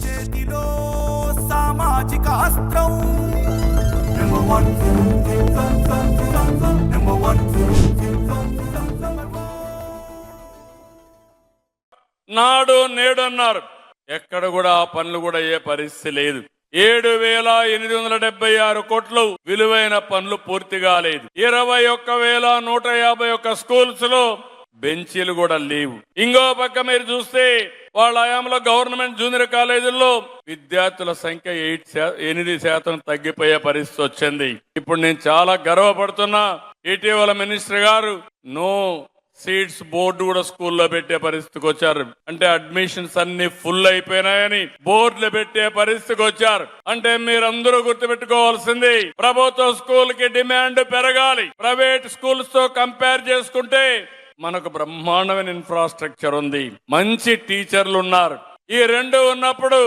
చేతిలో సామాజిక అస్త్రం నెంబర్ వన్ నెంబర్ వన్. నాడు నేడు అన్నారు, ఎక్కడ కూడా ఆ పనులు కూడా ఏ పరిస్థితి లేదు. 7,876 కోట్లు విలువైన పనులు పూర్తి కాలేదు. 21,151 స్కూల్స్ లో బెంచీలు కూడా లేవు. ఇంకో పక్క మీరు చూస్తే వాళ్ళ హయాంలో గవర్నమెంట్ జూనియర్ కాలేజీల్లో విద్యార్థుల సంఖ్య 8% తగ్గిపోయే పరిస్థితి వచ్చింది. ఇప్పుడు నేను చాలా గర్వపడుతున్నా, ఇటీవల మినిస్టర్ గారు నో సీట్స్ బోర్డు కూడా స్కూల్లో పెట్టే పరిస్థితికి వచ్చారు. అంటే అడ్మిషన్స్ అన్ని ఫుల్ అయిపోయినాయని బోర్డులు పెట్టే పరిస్థితికి వచ్చారు. అంటే మీరందరూ గుర్తుపెట్టుకోవాల్సింది, ప్రభుత్వ స్కూల్ కి డిమాండ్ పెరగాలి. ప్రైవేట్ స్కూల్స్ తో కంపేర్ చేసుకుంటే మనకు బ్రహ్మాండమైన ఇన్ఫ్రాస్ట్రక్చర్ ఉంది, మంచి టీచర్లు ఉన్నారు. ఈ రెండు ఉన్నప్పుడు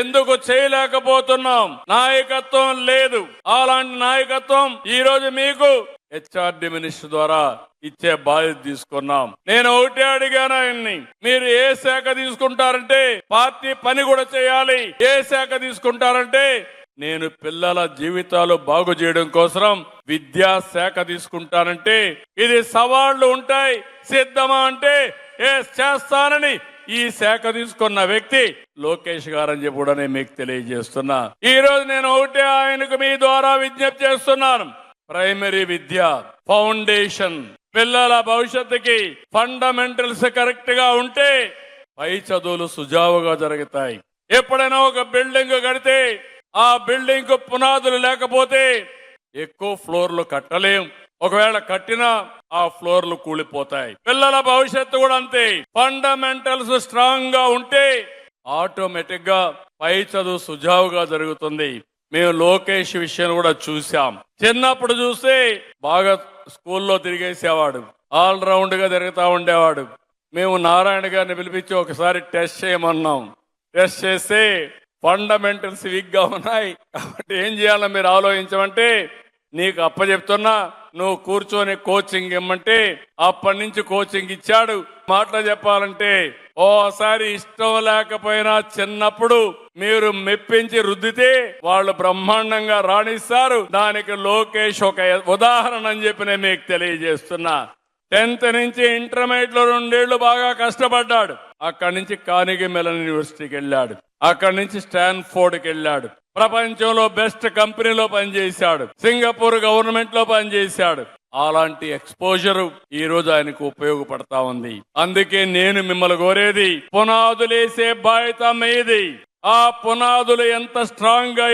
ఎందుకు చేయలేకపోతున్నాం? నాయకత్వం లేదు. అలాంటి నాయకత్వం ఈ రోజు మీకు హెచ్ఆర్డి మినిస్టర్ ద్వారా ఇచ్చే బాధ్యత తీసుకున్నాం. నేను ఒకటే అడిగాను ఆయన్ని, మీరు ఏ శాఖ తీసుకుంటారంటే పార్టీ పని కూడా చేయాలి. ఏ శాఖ తీసుకుంటారంటే నేను పిల్లల జీవితాలు బాగు చేయడం కోసం విద్యా శాఖ తీసుకుంటానంటే, ఇది సవాళ్లు ఉంటాయి, సిద్ధమా అంటే చేస్తానని ఈ శాఖ తీసుకున్న వ్యక్తి లోకేష్ గారని చెప్పి కూడా నేను మీకు తెలియజేస్తున్నా. ఈ రోజు నేను ఒకటే ఆయనకు మీ ద్వారా విజ్ఞప్తి చేస్తున్నాను, ప్రైమరీ విద్య ఫౌండేషన్, పిల్లల భవిష్యత్తుకి ఫండమెంటల్స్ కరెక్ట్ గా ఉంటే పై చదువులు సుజావుగా జరుగుతాయి. ఎప్పుడైనా ఒక బిల్డింగ్ కడితే ఆ బిల్డింగ్ కు పునాదులు లేకపోతే ఎక్కువ ఫ్లోర్లు కట్టలేం. ఒకవేళ కట్టినా ఆ ఫ్లోర్లు కూలిపోతాయి. పిల్లల భవిష్యత్తు కూడా అంతే, ఫండమెంటల్స్ స్ట్రాంగ్ గా ఉంటే ఆటోమేటిక్ గా పై చదువు సుజావుగా జరుగుతుంది. మేము లోకేష్ విషయం కూడా చూసాం. చిన్నప్పుడు చూస్తే బాగా స్కూల్లో తిరిగేసేవాడు, ఆల్ రౌండ్ గా తిరుగుతా ఉండేవాడు. మేము నారాయణ గారిని పిలిపించి ఒకసారి టెస్ట్ చేయమన్నాం. టెస్ట్ చేస్తే ఫండమెంటల్స్ వీక్ గా ఉన్నాయి, కాబట్టి ఏం చేయాలో మీరు ఆలోచించమంటే నీకు అప్పచెప్తున్నా, నువ్వు కూర్చొని కోచింగ్ ఇమ్మంటే అప్పటి నుంచి కోచింగ్ ఇచ్చాడు. మాటలు చెప్పాలంటే ఓసారి ఇష్టం లేకపోయినా చిన్నప్పుడు మీరు మెప్పించి రుద్దితే వాళ్ళు బ్రహ్మాండంగా రాణిస్తారు. దానికి లోకేష్ ఒక ఉదాహరణ అని చెప్పి నేను మీకు తెలియజేస్తున్నా. 10th నుంచి ఇంటర్మీడియట్ లో 2 ఏళ్లు బాగా కష్టపడ్డాడు. అక్కడి నుంచి కార్నెగీ మెల్లన్ యూనివర్సిటీకి వెళ్ళాడు, అక్కడి నుంచి స్టాన్ఫోర్డ్కి వెళ్ళాడు, ప్రపంచంలో బెస్ట్ కంపెనీలో పనిచేశాడు, సింగపూర్ గవర్నమెంట్ లో పనిచేశాడు. అలాంటి ఎక్స్పోజర్ ఈ రోజు ఆయనకు ఉపయోగపడతా ఉంది. అందుకే నేను మిమ్మల్ని కోరేది, పునాదులేసే బాధ్యత మీది. ఆ పునాదులు ఎంత స్ట్రాంగ్ గా